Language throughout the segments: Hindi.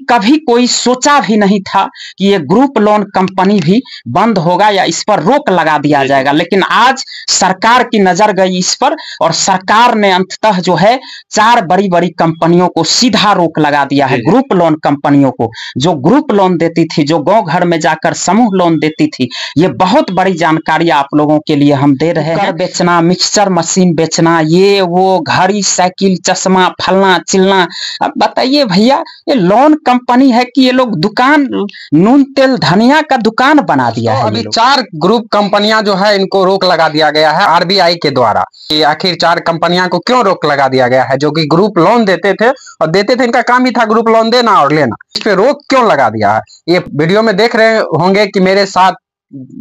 कभी कोई सोचा भी नहीं था कि ये ग्रुप लोन कंपनी भी बंद होगा या इस पर रोक लगा दिया जाएगा, लेकिन आज सरकार की नजर गई इस पर और सरकार ने अंततः जो है 4 बड़ी बड़ी कंपनियों को सीधा रोक लगा दिया है। ग्रुप लोन कंपनियों को जो ग्रुप लोन देती थी, जो गांव घर में जाकर समूह लोन देती थी, ये बहुत बड़ी जानकारी आप लोगों के लिए हम दे रहे हैं। बेचना, मिक्सचर मशीन बेचना, ये वो घड़ी, साइकिल, चश्मा, फलना चिलना। अब बताइए भैया, ये लोन कंपनी है कि ये लोग दुकान, नून तेल धनिया का दुकान बना दिया है। अभी 4 ग्रुप कंपनियां जो है इनको रोक लगा दिया गया है आरबीआई के द्वारा। आखिर 4 कंपनियां को क्यों रोक लगा दिया गया है, जो कि ग्रुप लोन देते थे और देते थे, इनका काम ही था ग्रुप लोन देना और लेना। इस पे रोक क्यों लगा दिया है? ये वीडियो में देख रहे होंगे कि मेरे साथ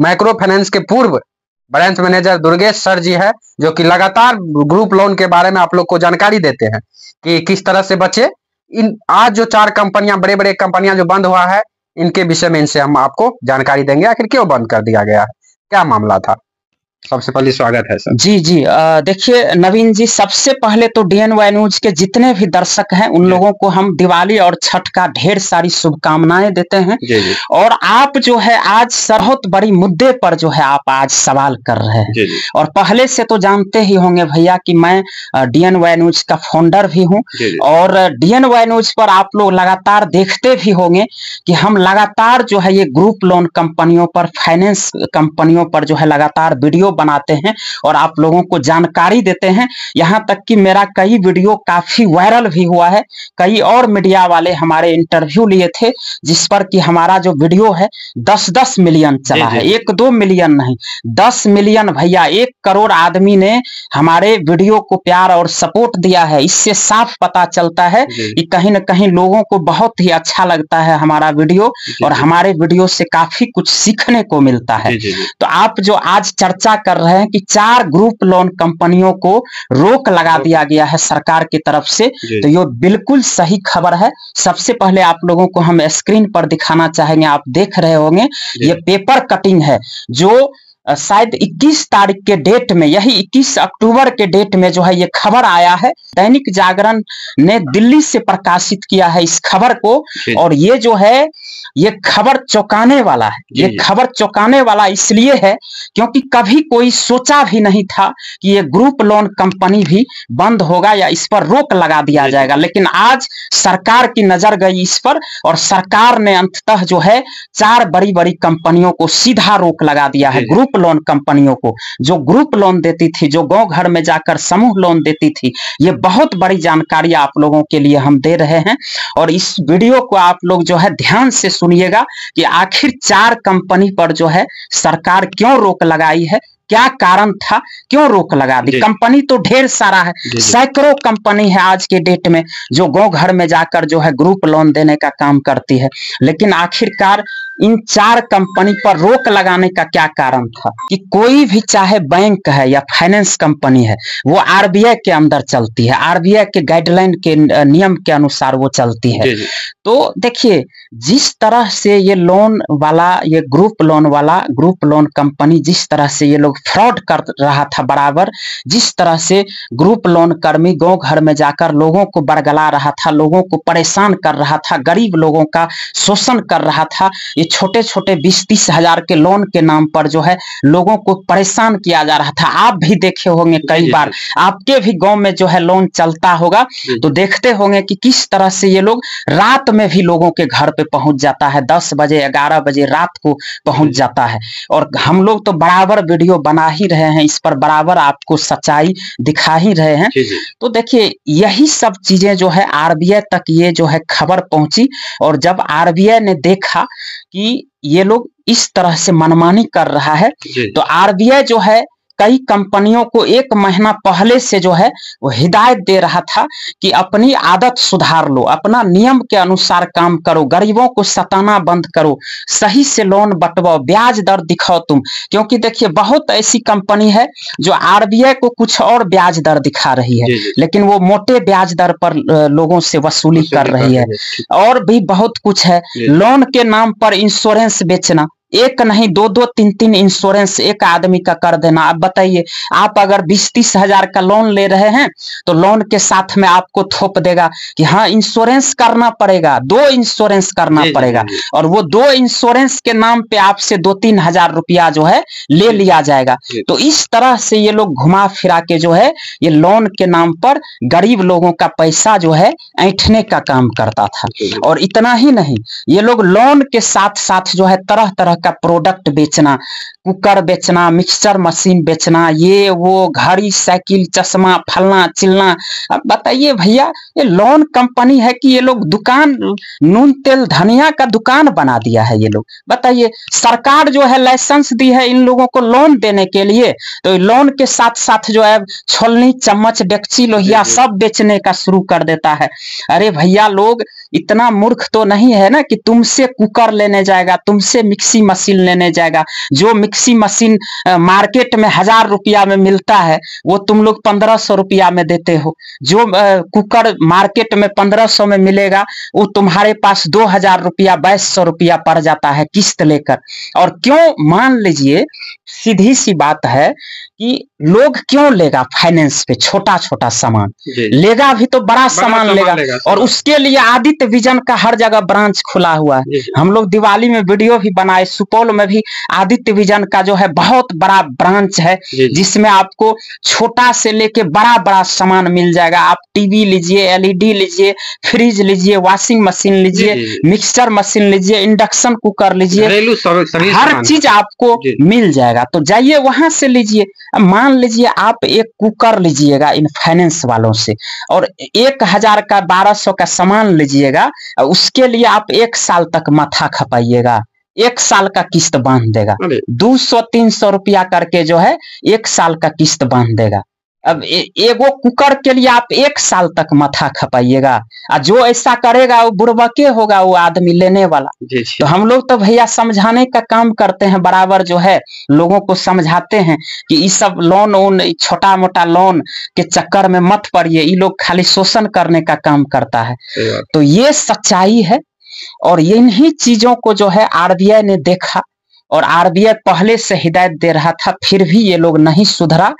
माइक्रो फाइनेंस के पूर्व ब्रांच मैनेजर दुर्गेश सर जी है, जो कि लगातार ग्रुप लोन के बारे में आप लोग को जानकारी देते हैं कि किस तरह से बचे। आज जो 4 कंपनियां, बड़े बड़े कंपनियां जो बंद हुआ है, इनके विषय में इनसे हम आपको जानकारी देंगे। आखिर क्यों बंद कर दिया गया है, क्या मामला था? सबसे पहले स्वागत है सर। जी जी, देखिए नवीन जी, सबसे पहले तो डीएनवाई न्यूज के जितने भी दर्शक हैं उन लोगों को हम दिवाली और छठ का ढेर सारी शुभकामनाएं देते हैं। जी। और आप जो है आज बहुत बड़ी मुद्दे पर जो है आप आज सवाल कर रहे हैं। जी। और पहले से तो जानते ही होंगे भैया कि मैं डीएनवाई न्यूज का फाउंडर भी हूँ और डीएनवाई न्यूज पर आप लोग लगातार देखते भी होंगे कि हम लगातार जो है ये ग्रुप लोन कंपनियों पर, फाइनेंस कंपनियों पर जो है लगातार वीडियो बनाते हैं और आप लोगों को जानकारी देते हैं। यहां तक कि मेरा कई वीडियो काफी वायरल भी हुआ है। कई और मीडिया वाले हमारे इंटरव्यू लिए थे जिस पर कि हमारा जो वीडियो है 10-10 मिलियन चला है। 1-2 मिलियन नहीं, 10 मिलियन भैया, 1 करोड़ आदमी ने हमारे वीडियो को प्यार और सपोर्ट दिया है। इससे साफ पता चलता है कि कहीं ना कहीं लोगों को बहुत ही अच्छा लगता है हमारा वीडियो और हमारे वीडियो से काफी कुछ सीखने को मिलता है। तो आप जो आज चर्चा कर रहे हैं कि 4 ग्रुप लोन कंपनियों को रोक लगा दिया गया है सरकार की तरफ से, तो ये बिल्कुल सही खबर है। सबसे पहले आप लोगों को हम स्क्रीन पर दिखाना चाहेंगे, आप देख रहे होंगे ये पेपर कटिंग है जो शायद 21 तारीख के डेट में, यही 21 अक्टूबर के डेट में जो है ये खबर आया है। दैनिक जागरण ने दिल्ली से प्रकाशित किया है इस खबर को और ये जो है ये खबर चौंकाने वाला है। ये खबर चौंकाने वाला इसलिए है क्योंकि कभी कोई सोचा भी नहीं था कि ये ग्रुप लोन कंपनी भी बंद होगा या इस पर रोक लगा दिया जाएगा, लेकिन आज सरकार की नजर गई इस पर और सरकार ने अंततः जो है 4 बड़ी बड़ी कंपनियों को सीधा रोक लगा दिया है। ग्रुप लोन कंपनियों को जो ग्रुप लोन देती थी, जो गांव घर में जाकर समूह लोन देती थी, ये बहुत बड़ी जानकारी आप लोगों के लिए हम दे रहे हैं। और इस वीडियो को आप लोग जो है ध्यान से सुनिएगा कि आखिर 4 कंपनी पर जो है सरकार क्यों रोक लगाई है, क्या कारण था, क्यों रोक लगा दी। कंपनी तो ढेर सारा है, सैकड़ों कंपनी है आज के डेट में जो गांव घर में जाकर जो है ग्रुप लोन देने का काम करती है, लेकिन आखिरकार इन 4 कंपनी पर रोक लगाने का क्या कारण था कि कोई भी चाहे बैंक है या फाइनेंस कंपनी है वो आरबीआई के अंदर चलती है, आरबीआई के गाइडलाइन के नियम के अनुसार वो चलती है। तो देखिए जिस तरह से ये लोन वाला, ये ग्रुप लोन वाला, ग्रुप लोन कंपनी जिस तरह से ये लोग फ्रॉड कर रहा था, बराबर जिस तरह से ग्रुप लोन कर्मी गांव घर में जाकर लोगों को बरगला रहा था, लोगों को परेशान कर रहा था, गरीब लोगों का शोषण कर रहा था, ये छोटे छोटे 20-30 हजार के लोन के नाम पर जो है लोगों को परेशान किया जा रहा था। आप भी देखे होंगे कई बार, आपके भी गांव में जो है लोन चलता होगा तो देखते होंगे कि किस तरह से ये लोग रात में भी लोगों के घर पे पहुंच जाता है, 10 बजे 11 बजे रात को पहुंच जाता है। और हम लोग तो बराबर वीडियो बना ही रहे हैं, इस पर बराबर आपको सच्चाई दिखा ही रहे हैं। तो देखिए यही सब चीजें जो है आरबीआई तक ये जो है खबर पहुंची और जब आरबीआई ने देखा कि ये लोग इस तरह से मनमानी कर रहा है तो आरबीआई जो है कई कंपनियों को 1 महीना पहले से जो है वो हिदायत दे रहा था कि अपनी आदत सुधार लो, अपना नियम के अनुसार काम करो, गरीबों को सताना बंद करो, सही से लोन बंटवाओ, ब्याज दर दिखाओ तुम। क्योंकि देखिए बहुत ऐसी कंपनी है जो आरबीआई को कुछ और ब्याज दर दिखा रही है लेकिन वो मोटे ब्याज दर पर लोगों से वसूली कर रही है। और भी बहुत कुछ है, लोन के नाम पर इंश्योरेंस बेचना, एक नहीं 2-2, 3-3 इंश्योरेंस एक आदमी का कर देना। अब बताइए, आप अगर 20-30 हजार का लोन ले रहे हैं तो लोन के साथ में आपको थोप देगा कि हाँ इंश्योरेंस करना पड़ेगा, 2 इंश्योरेंस करना पड़ेगा, और वो 2 इंश्योरेंस के नाम पे आपसे 2-3 हजार रुपया जो है ले लिया जाएगा। तो इस तरह से ये लोग घुमा फिरा के जो है ये लोन के नाम पर गरीब लोगों का पैसा जो है ऐंठने का काम करता था। और इतना ही नहीं, ये लोग लोन के साथ साथ जो है तरह तरह का प्रोडक्ट बेचना, कुकर बेचना, मिक्सचर मशीन बेचना, ये वो घड़ी, साइकिल, चश्मा, फलना चिलना। अब बताइए भैया, ये लोन कंपनी है कि ये लोग दुकान, नून तेल धनिया का दुकान बना दिया है ये लोग? बताइए, सरकार जो है लाइसेंस दी है इन लोगों को लोन देने के लिए, तो लोन के साथ साथ जो है छोलनी, चम्मच, डेक्ची, लोहिया सब बेचने का शुरू कर देता है। अरे भैया, लोग इतना मूर्ख तो नहीं है ना कि तुमसे कुकर लेने जाएगा, तुमसे मिक्सी मशीन लेने जाएगा। जो मिक्सी मशीन मार्केट में 1000 रुपया में मिलता है वो तुम लोग 1500 रुपया में देते हो। जो कुकर मार्केट में 1500 में मिलेगा वो तुम्हारे पास 2000 रुपया, 2200 रुपया पड़ जाता है किस्त लेकर। और क्यों, मान लीजिए सीधी सी बात है कि लोग क्यों लेगा फाइनेंस पे छोटा छोटा सामान, लेगा भी तो बड़ा सामान लेगा। और उसके लिए आदित्य विजन का हर जगह ब्रांच खुला हुआ है। हम लोग दिवाली में वीडियो भी बनाए, सुपौल में भी आदित्य विजन का जो है बहुत बड़ा ब्रांच है जिसमें आपको छोटा से लेके बड़ा बड़ा सामान मिल जाएगा। आप टीवी लीजिए, एलईडी लीजिए, फ्रिज लीजिए, वॉशिंग मशीन लीजिए, मिक्सचर मशीन लीजिए, इंडक्शन कुकर लीजिए, हर चीज आपको मिल जाएगा। तो जाइए वहां से लीजिए। मान लीजिए आप एक कुकर लीजिएगा इन फाइनेंस वालों से और 1000 का 1200 का सामान लीजिएगा, उसके लिए आप 1 साल तक माथा खपाइएगा, 1 साल का किस्त बांध देगा, 200-300 रुपया करके जो है 1 साल का किस्त बांध देगा। अब एगो कुकर के लिए आप 1 साल तक माथा खपाइएगा, और जो ऐसा करेगा वो बुड़बके होगा, वो आदमी लेने वाला। तो हम लोग तो भैया समझाने का काम करते हैं, बराबर जो है लोगों को समझाते हैं कि ये सब लोन वोन, छोटा मोटा लोन के चक्कर में मत पड़िए, ये लोग खाली शोषण करने का काम करता है। तो ये सच्चाई है। और इन्हीं चीजों को जो है आरबीआई ने देखा, और आरबीआई पहले से हिदायत दे रहा था, फिर भी ये लोग नहीं सुधरा।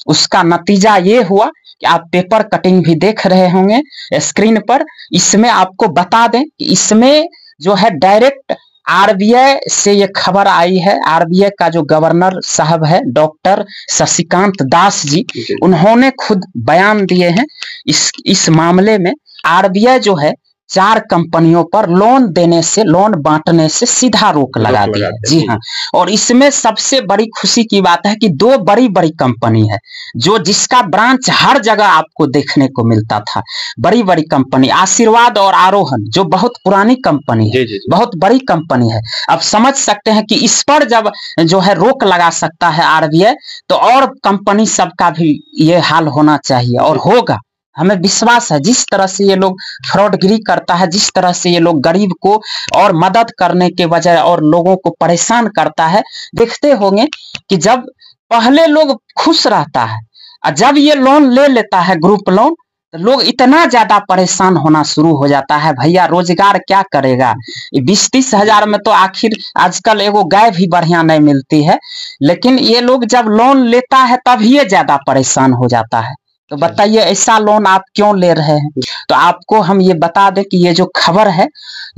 उसका नतीजा ये हुआ कि आप पेपर कटिंग भी देख रहे होंगे स्क्रीन पर। इसमें आपको बता दें कि इसमें जो है डायरेक्ट आरबीआई से ये खबर आई है। आरबीआई का जो गवर्नर साहब है डॉक्टर शशिकांत दास जी, उन्होंने खुद बयान दिए हैं इस मामले में। आरबीआई जो है 4 कंपनियों पर लोन देने से, लोन बांटने से सीधा रोक लगा दी है। जी हाँ। और इसमें सबसे बड़ी खुशी की बात है कि 2 बड़ी बड़ी कंपनी है जो जिसका ब्रांच हर जगह आपको देखने को मिलता था। बड़ी बड़ी कंपनी आशीर्वाद और आरोहन, जो बहुत पुरानी कंपनी है, बहुत बड़ी कंपनी है। अब समझ सकते हैं कि इस पर जब जो है रोक लगा सकता है आरबीआई, तो और कंपनी सबका भी ये हाल होना चाहिए, और होगा। हमें विश्वास है। जिस तरह से ये लोग फ्रॉडगिरी करता है, जिस तरह से ये लोग गरीब को और मदद करने के बजाय और लोगों को परेशान करता है, देखते होंगे कि जब पहले लोग खुश रहता है और जब ये लोन ले लेता है ग्रुप लोन, तो लोग इतना ज्यादा परेशान होना शुरू हो जाता है। भैया रोजगार क्या करेगा? 20-30 हजार में तो आखिर आजकल एगो गाय भी बढ़िया नहीं मिलती है, लेकिन ये लोग जब लोन लेता है तब ये ज्यादा परेशान हो जाता है। तो बताइए ऐसा लोन आप क्यों ले रहे हैं? तो आपको हम ये बता दें कि ये जो खबर है,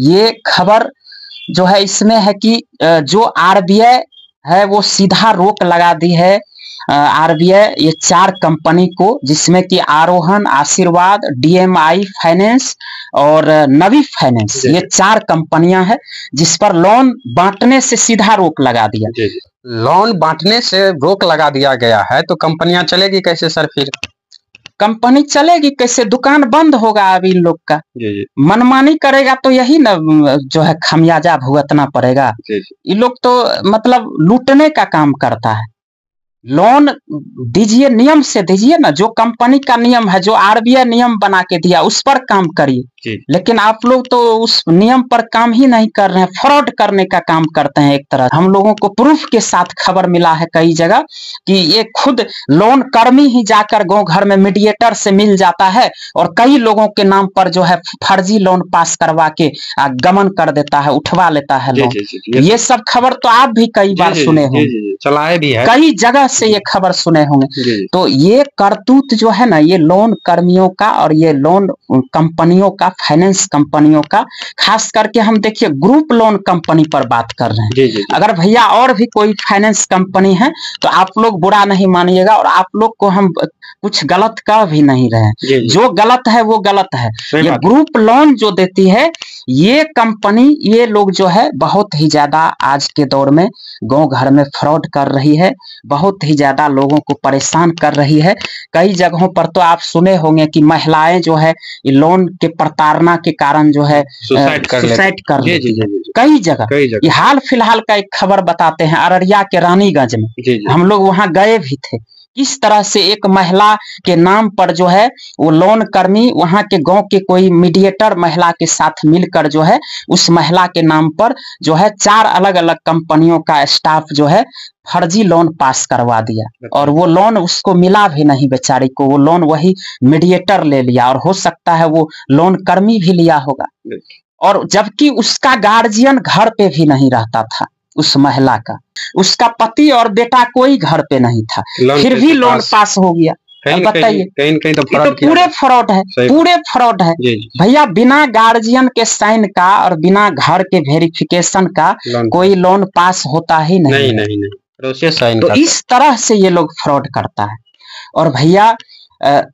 ये खबर जो है इसमें है कि जो आरबीआई है वो सीधा रोक लगा दी है। आरबीआई ये 4 कंपनी को, जिसमें कि आरोहन, आशीर्वाद, डीएमआई फाइनेंस और नवी फाइनेंस, ये 4 कंपनियां हैं जिस पर लोन बांटने से सीधा रोक लगा दिया। लोन बांटने से रोक लगा दिया गया है, तो कंपनियां चलेगी कैसे सर? फिर कंपनी चलेगी कैसे? दुकान बंद होगा अब इन लोग का। मनमानी करेगा तो यही ना जो है खमियाजा भुगतना पड़ेगा। ये लोग तो मतलब लूटने का काम करता है। लोन दीजिए, नियम से दीजिए ना, जो कंपनी का नियम है, जो आरबीआई नियम बना के दिया उस पर काम करिए। जी। लेकिन आप लोग तो उस नियम पर काम ही नहीं कर रहे हैं, फ्रॉड करने का काम करते हैं एक तरह। हम लोगों को प्रूफ के साथ खबर मिला है कई जगह कि ये खुद लोन कर्मी ही जाकर गांव घर में मीडिएटर से मिल जाता है और कई लोगों के नाम पर जो है फर्जी लोन पास करवा के गमन कर देता है, उठवा लेता है लोन। ये सब खबर तो आप भी कई बार सुने होंगे, चलाए भी है, कई जगह से ये खबर सुने होंगे। तो ये करतूत जो है ना, ये लोन कर्मियों का और ये लोन कंपनियों का, फाइनेंस कंपनियों का, खास करके हम देखिए ग्रुप लोन कंपनी पर बात कर रहे हैं। अगर भैया और भी कोई फाइनेंस कंपनी है तो आप लोग बुरा नहीं मानिएगा, और आप लोग को हम कुछ गलत कह भी नहीं रहे। जो गलत है वो गलत है। ये ग्रुप लोन जो देती है ये कंपनी, ये लोग जो है बहुत ही ज्यादा आज के दौर में गांव घर में फ्रॉड कर रही है, बहुत ही ज्यादा लोगों को परेशान कर रही है। कई जगहों पर तो आप सुने होंगे कि महिलाएं जो है लोन के प्रताड़ना के कारण जो है सुसाइड कर लेती है कई जगह। ये हाल फिलहाल का एक खबर बताते हैं, अररिया के रानीगंज में हम लोग वहां गए भी थे। किस तरह से एक महिला के नाम पर जो है वो लोन कर्मी वहां के गांव के कोई मीडिएटर महिला के साथ मिलकर जो है उस महिला के नाम पर जो है 4 अलग अलग कंपनियों का स्टाफ जो है फर्जी लोन पास करवा दिया, और वो लोन उसको मिला भी नहीं बेचारी को। वो लोन वही मीडिएटर ले लिया, और हो सकता है वो लोन कर्मी भी लिया होगा, और जबकि उसका गार्जियन घर पे भी नहीं रहता था। उस महिला का, उसका पति और बेटा कोई घर पे नहीं था, फिर भी लोन पास हो गया। बताइए, कहीं तो पूरे फ्रॉड है, पूरे फ्रॉड है भैया। बिना गार्जियन के साइन का और बिना घर के वेरिफिकेशन का कोई लोन पास होता ही नहीं। तो इस तरह से ये लोग फ्रॉड करता है। और भैया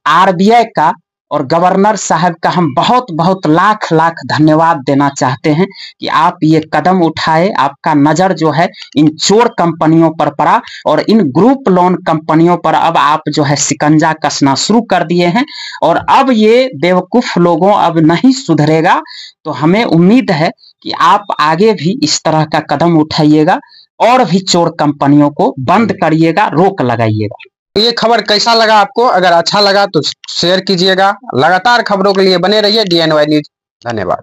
आरबीआई का और गवर्नर साहब का हम बहुत बहुत लाख लाख धन्यवाद देना चाहते हैं कि आप ये कदम उठाए। आपका नजर जो है इन चोर कंपनियों पर पड़ा, और इन ग्रुप लोन कंपनियों पर अब आप जो है शिकंजा कसना शुरू कर दिए हैं। और अब ये बेवकूफ लोगों अब नहीं सुधरेगा। तो हमें उम्मीद है कि आप आगे भी इस तरह का कदम उठाइएगा और भी चोर कंपनियों को बंद करिएगा, रोक लगाइएगा। ये खबर कैसा लगा आपको? अगर अच्छा लगा तो शेयर कीजिएगा। लगातार खबरों के लिए बने रहिए DNY न्यूज। धन्यवाद।